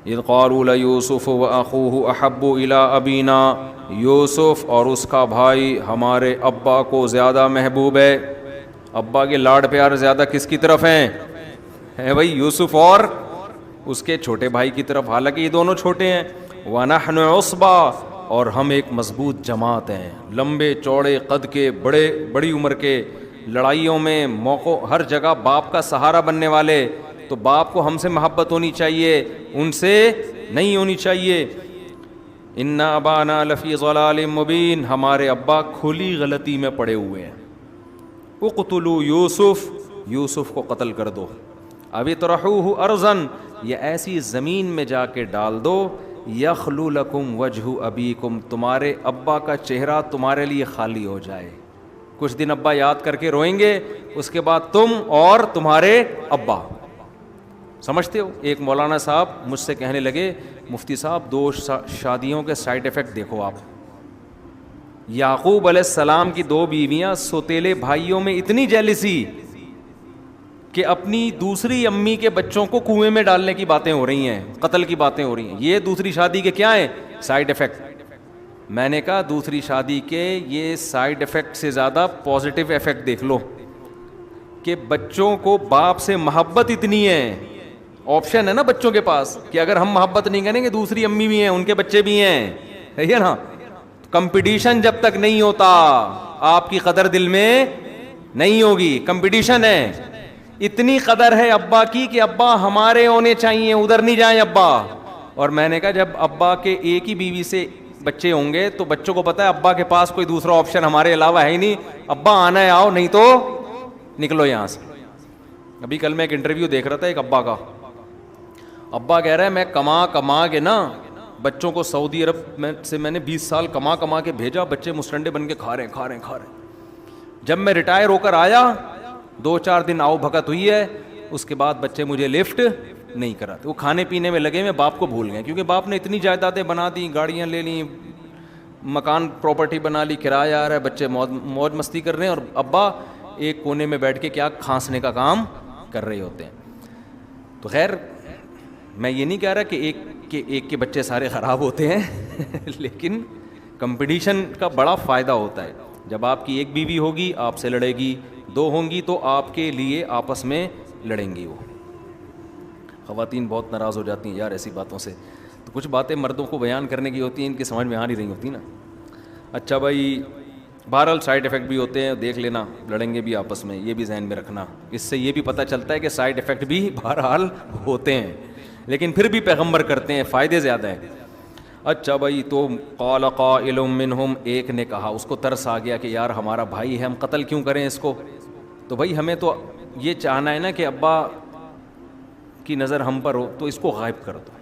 اذ قالوا لیوسف واخوہ احب الی ابینا, یوسف اور اس کا بھائی ہمارے ابا کو زیادہ محبوب ہے. ابا کے لاڈ پیار زیادہ کس کی طرف ہیں؟ ہے بھائی یوسف اور اس کے چھوٹے بھائی کی طرف, حالانکہ یہ دونوں چھوٹے ہیں. ونحن عصبہ, اور ہم ایک مضبوط جماعت ہیں, لمبے چوڑے قد کے, بڑی عمر کے, لڑائیوں میں موقع ہر جگہ باپ کا سہارا بننے والے. تو باپ کو ہم سے محبت ہونی چاہیے, ان سے نہیں ہونی چاہیے. ان ابانا لفی ضلال مبین, ہمارے ابا کھلی غلطی میں پڑے ہوئے ہیں. اقتلوا یوسف, یوسف کو قتل کر دو. اب اطرحوہ ارضا, یہ ایسی زمین میں جا کے ڈال دو, یخلو لکم وجہ ابیکم, تمہارے ابا کا چہرہ تمہارے لیے خالی ہو جائے. کچھ دن ابا یاد کر کے روئیں گے, اس کے بعد تم اور تمہارے ابا. سمجھتے ہو؟ ایک مولانا صاحب مجھ سے کہنے لگے, مفتی صاحب 2 شادیوں کے سائیڈ افیکٹ دیکھو آپ. یعقوب علیہ السلام کی 2 بیویاں, سوتیلے بھائیوں میں اتنی جیلسی کہ اپنی دوسری امی کے بچوں کو کنویں میں ڈالنے کی باتیں ہو رہی ہیں, قتل کی باتیں ہو رہی ہیں. یہ دوسری شادی کے کیا ہیں سائیڈ افیکٹ. میں نے کہا دوسری شادی کے یہ سائیڈ افیکٹ سے زیادہ پازیٹیو افیکٹ دیکھ لو, کہ بچوں کو باپ سے محبت اتنی ہے, آپشن ہے نا بچوں کے پاس, کہ اگر ہم محبت نہیں کریں گے دوسری امی بھی ہیں, ان کے بچے بھی ہیں, ہے نا. کمپٹیشن جب تک نہیں ہوتا آپ کی قدر دل میں نہیں ہوگی. کمپٹیشن ہے, اتنی قدر ہے ابا کی کہ ابا ہمارے ہونے چاہیے, ادھر نہیں جائیں ابا. اور میں نے کہا جب ابا کے ایک ہی بیوی سے بچے ہوں گے تو بچوں کو پتا ہے ابا کے پاس کوئی دوسرا آپشن ہمارے علاوہ ہے ہی نہیں, ابا آنا ہے آؤ, نہیں تو نکلو یہاں سے. ابھی کل میں ایک انٹرویو دیکھ رہا تھا ایک ابا کا, ابا کہہ رہا ہے میں کما کے نا بچوں کو سعودی عرب میں نے 20 سال کما کے بھیجا, بچے مسٹنڈے بن کے کھا رہے ہیں. جب میں ریٹائر ہو کر آیا 2-4 دن آؤ بھگت ہوئی ہے, اس کے بعد بچے مجھے لفٹ نہیں کراتے. وہ کھانے پینے میں لگے, میں باپ کو بھول گئے, کیونکہ باپ نے اتنی جائیدادیں بنا دی, گاڑیاں لے لیں, مکان پراپرٹی بنا لی, کرایہ آ رہا ہے, بچے موج مستی کر رہے ہیں, اور ابا ایک کونے میں بیٹھ کے کیا کھانسنے کا کام کر رہے ہوتے ہیں. تو خیر میں یہ نہیں کہہ رہا کہ ایک کے بچے سارے خراب ہوتے ہیں لیکن کمپٹیشن کا بڑا فائدہ ہوتا ہے. جب آپ کی ایک بیوی ہوگی آپ سے لڑے گی, 2 ہوں گی تو آپ کے لیے آپس میں لڑیں گی. وہ خواتین بہت ناراض ہو جاتی ہیں یار ایسی باتوں سے. تو کچھ باتیں مردوں کو بیان کرنے کی ہوتی ہیں, ان کی سمجھ میں آ نہیں رہی ہوتی نا. اچھا بھائی, بہرحال سائیڈ افیکٹ بھی ہوتے ہیں, دیکھ لینا, لڑیں گے بھی آپس میں, یہ بھی ذہن میں رکھنا. اس سے یہ بھی پتہ چلتا ہے کہ سائیڈ افیکٹ بھی بہرحال ہوتے ہیں, لیکن پھر بھی پیغمبر کرتے ہیں, فائدے زیادہ ہیں. اچھا بھائی, تو قال قائل منہم, ایک نے کہا, اس کو ترس آ گیا کہ یار ہمارا بھائی ہے, ہم قتل کیوں کریں اس کو. تو بھائی ہمیں تو یہ چاہنا ہے نا کہ ابا کی نظر ہم پر ہو, تو اس کو غائب کر دو.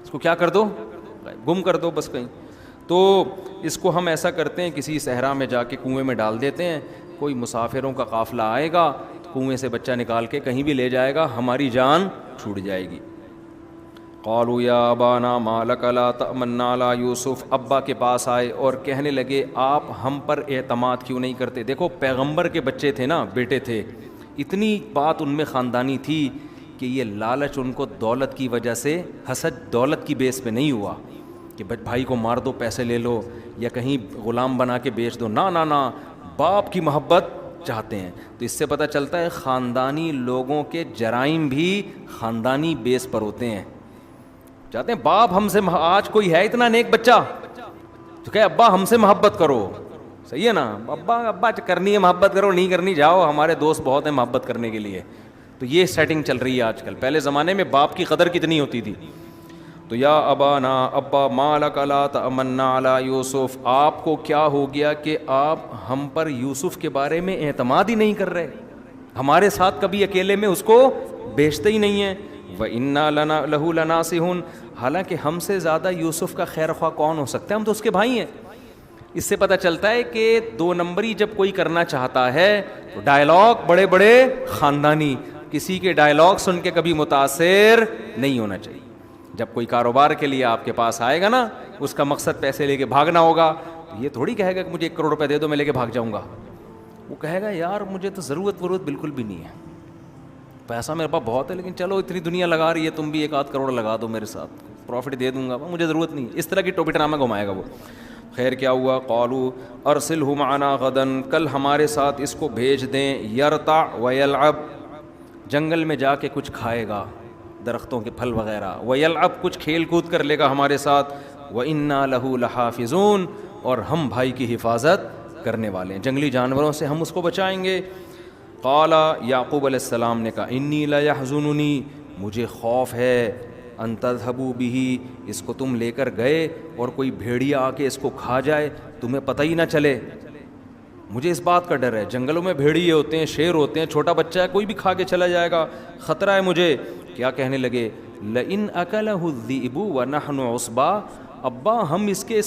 اس کو کیا کر دو؟ گم کر دو بس کہیں. تو اس کو ہم ایسا کرتے ہیں, کسی صحرا میں جا کے کنویں میں ڈال دیتے ہیں, کوئی مسافروں کا قافلہ آئے گا, کنویں سے بچہ نکال کے کہیں بھی لے جائے گا, ہماری جان چھوٹ جائے گی. قالوا یا ابانا ما لک لا تأمنا علی یوسف, ابا کے پاس آئے اور کہنے لگے آپ ہم پر اعتماد کیوں نہیں کرتے. دیکھو پیغمبر کے بچے تھے نا, بیٹے تھے, اتنی بات ان میں خاندانی تھی کہ یہ لالچ ان کو دولت کی وجہ سے, حسد دولت کی بیس پہ نہیں ہوا کہ بھائی کو مار دو پیسے لے لو یا کہیں غلام بنا کے بیچ دو, نہ, باپ کی محبت چاہتے ہیں. تو اس سے پتہ چلتا ہے خاندانی لوگوں کے جرائم بھی خاندانی بیس پر ہوتے ہیں. چاہتے ہیں باپ ہم سے, آج کوئی ہے اتنا نیک بچہ تو کہ ابا ہم سے محبت کرو, صحیح ہے نا, ابا ابا کرنی ہے محبت کرو, نہیں کرنی جاؤ, ہمارے دوست بہت ہیں محبت کرنے کے لیے. تو یہ سیٹنگ چل رہی ہے آج کل. پہلے زمانے میں باپ کی قدر کتنی ہوتی تھی. تو یا ابانا, ابا ما لک لا تأمنا علی یوسف, آپ کو کیا ہو گیا کہ آپ ہم پر یوسف کے بارے میں اعتماد ہی نہیں کر رہے, ہمارے ساتھ کبھی اکیلے میں اس کو بیچتے ہی نہیں ہیں. وَإِنَّا لَهُ لَنَاصِحُونَ, حالانکہ ہم سے زیادہ یوسف کا خیر خواہ کون ہو سکتا ہے, ہم تو اس کے بھائی ہیں. اس سے پتہ چلتا ہے کہ 2 نمبری جب کوئی کرنا چاہتا ہے تو ڈائلاگ بڑے بڑے خاندانی, کسی کے ڈائلاگ سن کے کبھی متاثر نہیں ہونا چاہیے. جب کوئی کاروبار کے لیے آپ کے پاس آئے گا نا, اس کا مقصد پیسے لے کے بھاگنا ہوگا, تو یہ تھوڑی کہے گا کہ مجھے 1 کروڑ روپے دے دو میں لے کے بھاگ جاؤں گا. وہ کہے گا یار مجھے تو ضرورت بالکل بھی نہیں ہے, پیسہ میرے پاس بہت ہے, لیکن چلو اتنی دنیا لگا رہی ہے, تم بھی 1 آدھ کروڑ لگا دو میرے ساتھ, پروفٹ دے دوں گا, مجھے ضرورت نہیں. اس طرح کی ٹوپی ڈرامہ گھمائے گا وہ. خیر کیا ہوا, قالوا ارسلہ معنا غدا, کل ہمارے ساتھ اس کو بھیج دیں, یرتع ویلعب, جنگل میں جا کے کچھ کھائے گا, درختوں کے پھل وغیرہ, ویلعب, کچھ کھیل کود کر لے گا ہمارے ساتھ, وَإِنَّا لَهُ لَحَافِظُونَ, اور ہم بھائی کی حفاظت کرنے والے ہیں, جنگلی جانوروں سے ہم اس کو بچائیں گے. قال, یعقوب علیہ السلام نے کہا, انی لیحزننی, مجھے خوف ہے, ان تذهبوا به, اس کو تم لے کر گئے اور کوئی بھیڑیا آ کے اس کو کھا جائے, تمہیں پتہ ہی نہ چلے. مجھے اس بات کا ڈر ہے, جنگلوں میں بھیڑیے ہوتے ہیں, شیر ہوتے ہیں, چھوٹا بچہ ہے, کوئی بھی کھا کے چلا جائے گا, خطرہ ہے مجھے. کیا کہنے لگے, لئن اکلہ الذئب ونحن عصبہ, ابا ہم اس کے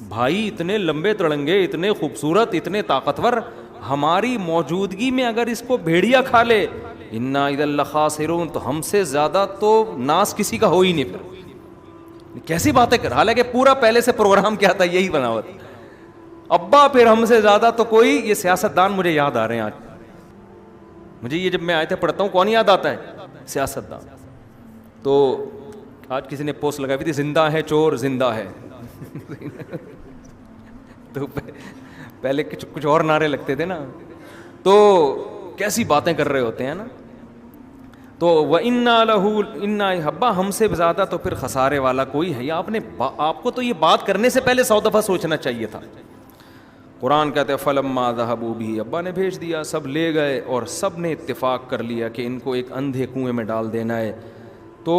بھائی اتنے لمبے تڑنگے, اتنے خوبصورت, اتنے طاقتور, ہماری موجودگی میں اگر اس کو بھیڑیا کھا لے, انا اذا لخاسرون, تو ہم سے زیادہ تو ناس کسی کا ہو ہی نہیں. پھر کیسی باتیں کر, حالانکہ پورا پہلے سے پروگرام کیا تھا, یہی بنا ہوا تھا. ابا پھر ہم سے زیادہ تو کوئی, یہ سیاستدان مجھے یاد آ رہے ہیں آج. مجھے یہ جب میں آیتیں پڑھتا ہوں کون یاد آتا ہے, سیاستدان. تو آج کسی نے پوسٹ لگائی تھی, زندہ ہے چور زندہ ہے. تو پہلے کچھ اور نعرے لگتے تھے نا, تو کیسی باتیں کر رہے ہوتے ہیں نا. تو وَإِنَّا لَهُ, اِنَّا حبا, ہم سے زیادہ تو پھر خسارے والا کوئی ہے. آپ کو تو یہ بات کرنے سے پہلے 100 دفعہ سوچنا چاہیے تھا. قرآن کہتے ہیں فَلَمَّا ذَهَبُوا بِهِ, ابا نے بھیج دیا, سب لے گئے, اور سب نے اتفاق کر لیا کہ ان کو ایک اندھے کنویں میں ڈال دینا ہے. تو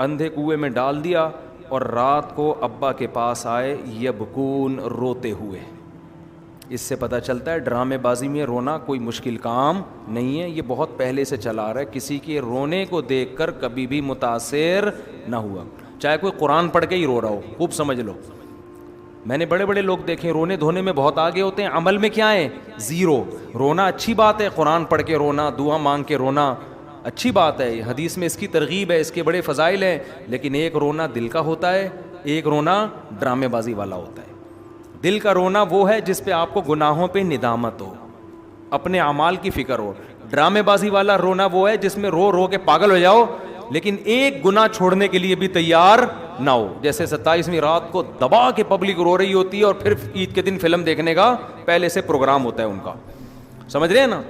اندھے کنویں میں ڈال دیا, اور رات کو ابا کے پاس آئے, یبکون, روتے ہوئے. اس سے پتہ چلتا ہے ڈرامے بازی میں رونا کوئی مشکل کام نہیں ہے, یہ بہت پہلے سے چلا آ رہا ہے. کسی کے رونے کو دیکھ کر کبھی بھی متاثر نہ ہوا, چاہے کوئی قرآن پڑھ کے ہی رو رہا ہو, خوب سمجھ لو. میں نے بڑے بڑے لوگ دیکھے رونے دھونے میں بہت آگے ہوتے ہیں, عمل میں کیا ہے, زیرو. رونا اچھی بات ہے, قرآن پڑھ کے رونا, دعا مانگ کے رونا اچھی بات ہے, حدیث میں اس کی ترغیب ہے, اس کے بڑے فضائل ہیں. لیکن ایک رونا دل کا ہوتا ہے, ایک رونا ڈرامے بازی والا ہوتا ہے. دل کا رونا وہ ہے جس پہ آپ کو گناہوں پہ ندامت ہو, اپنے اعمال کی فکر ہو. ڈرامے بازی والا رونا وہ ہے جس میں رو رو کے پاگل ہو جاؤ, لیکن ایک گناہ چھوڑنے کے لیے بھی تیار نہ ہو. جیسے 27ویں رات کو دبا کے پبلک رو رہی ہوتی ہے, اور پھر عید کے دن فلم دیکھنے کا پہلے سے پروگرام ہوتا ہے ان کا, سمجھ رہے ہیں نا.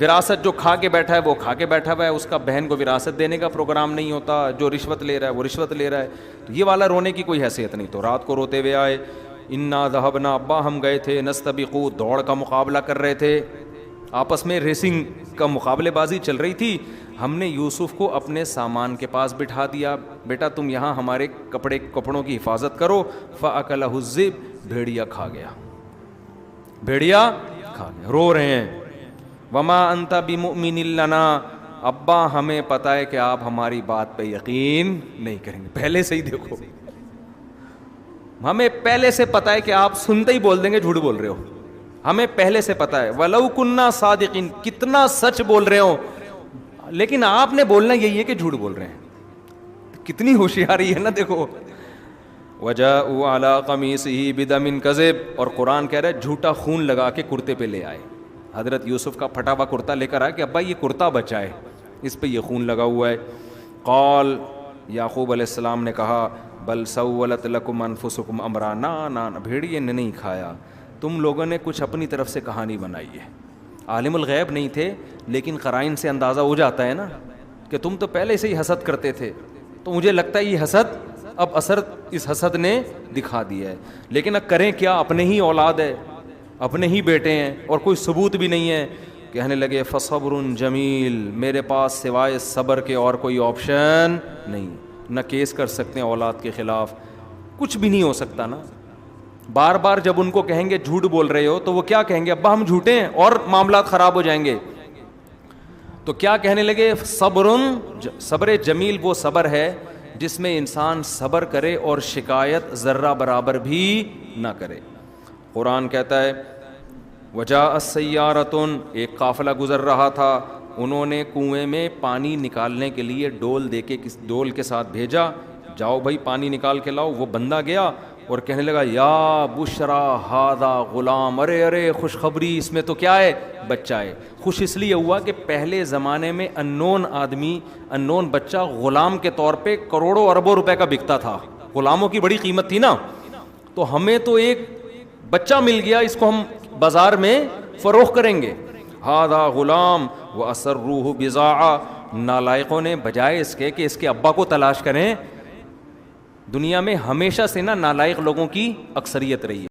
وراثت جو کھا کے بیٹھا ہے وہ کھا کے بیٹھا ہوا ہے, اس کا بہن کو وراثت دینے کا پروگرام نہیں ہوتا, جو رشوت لے رہا ہے وہ رشوت لے رہا ہے. تو یہ والا رونے کی کوئی حیثیت نہیں. تو رات کو روتے ہوئے آئے, انا ذهبنا, ابا ہم گئے تھے, نستبقوا, دوڑ کا مقابلہ کر رہے تھے, آپس میں ریسنگ کا مقابلے بازی چل رہی تھی. ہم نے یوسف کو اپنے سامان کے پاس بٹھا دیا, بیٹا تم یہاں ہمارے کپڑوں کی حفاظت کرو. فأکلہ الذئب, بھیڑیا کھا گیا, بھیڑیا کھا گیا. رو رہے ہیں. وما انت بمؤمن لنا, ابا ہمیں پتہ ہے کہ آپ ہماری بات پہ یقین نہیں کریں گے. پہلے سے ہی دیکھو, ہمیں پہلے سے پتہ ہے کہ آپ سنتے ہی بول دیں گے جھوٹ بول رہے ہو, ہمیں پہلے سے پتہ ہے. وَلَوْ كُنَّا صَادِقِينَ, کتنا سچ بول رہے ہو, لیکن آپ نے بولنا یہی ہے کہ جھوٹ بول رہے ہیں. کتنی ہوشیاری ہے نا, دیکھو. وَجَاءُوا عَلَىٰ قَمِيصِهِ بِدَمٍ كَذِبٍ, اور قرآن کہہ رہا ہے جھوٹا خون لگا کے کرتے پہ لے آئے. حضرت یوسف کا پھٹا ہوا کرتا لے کر آئے کہ ابا یہ کرتا بچا ہے, اس پہ یہ خون لگا ہوا ہے. قال, یعقوب علیہ السلام نے کہا, بل سولت لکم انفسکم امرا, نا بھیڑیے نے نہیں کھایا, تم لوگوں نے کچھ اپنی طرف سے کہانی بنائی ہے. عالم الغیب نہیں تھے, لیکن قرائن سے اندازہ ہو جاتا ہے نا کہ تم تو پہلے سے ہی حسد کرتے تھے, تو مجھے لگتا ہے یہ حسد اب اثر اس حسد نے دکھا دیا ہے. لیکن اب کریں کیا, اپنے ہی اولاد ہے, اپنے ہی بیٹے ہیں اور کوئی ثبوت بھی نہیں ہے. کہنے لگے فصبر جمیل, میرے پاس سوائے صبر کے اور کوئی آپشن نہیں. نہ کیس کر سکتے ہیں اولاد کے خلاف, کچھ بھی نہیں ہو سکتا نا. بار بار جب ان کو کہیں گے جھوٹ بول رہے ہو تو وہ کیا کہیں گے, ابا ہم جھوٹے ہیں, اور معاملات خراب ہو جائیں گے. تو کیا کہنے لگے, صبر جمیل وہ صبر ہے جس میں انسان صبر کرے اور شکایت ذرہ برابر بھی نہ کرے. قرآن کہتا ہے وجاءت سیارۃ, ایک قافلہ گزر رہا تھا, انہوں نے کنویں میں پانی نکالنے کے لیے ڈول کے ساتھ بھیجا, جاؤ بھائی پانی نکال کے لاؤ. وہ بندہ گیا اور کہنے لگا یا بشرا ھذا غلام, ارے خوشخبری, اس میں تو کیا ہے, بچہ ہے. خوش اس لیے ہوا کہ پہلے زمانے میں انون بچہ غلام کے طور پہ کروڑوں اربوں روپے کا بکتا تھا. غلاموں کی بڑی قیمت تھی نا. تو ہمیں تو ایک بچہ مل گیا, اس کو ہم بازار میں فروخت کریں گے. ھذا غلام واسروہ بضاعہ, نالائقوں نے بجائے اس کے کہ اس کے ابا کو تلاش کریں, دنیا میں ہمیشہ سے نا نالائق لوگوں کی اکثریت رہی ہے.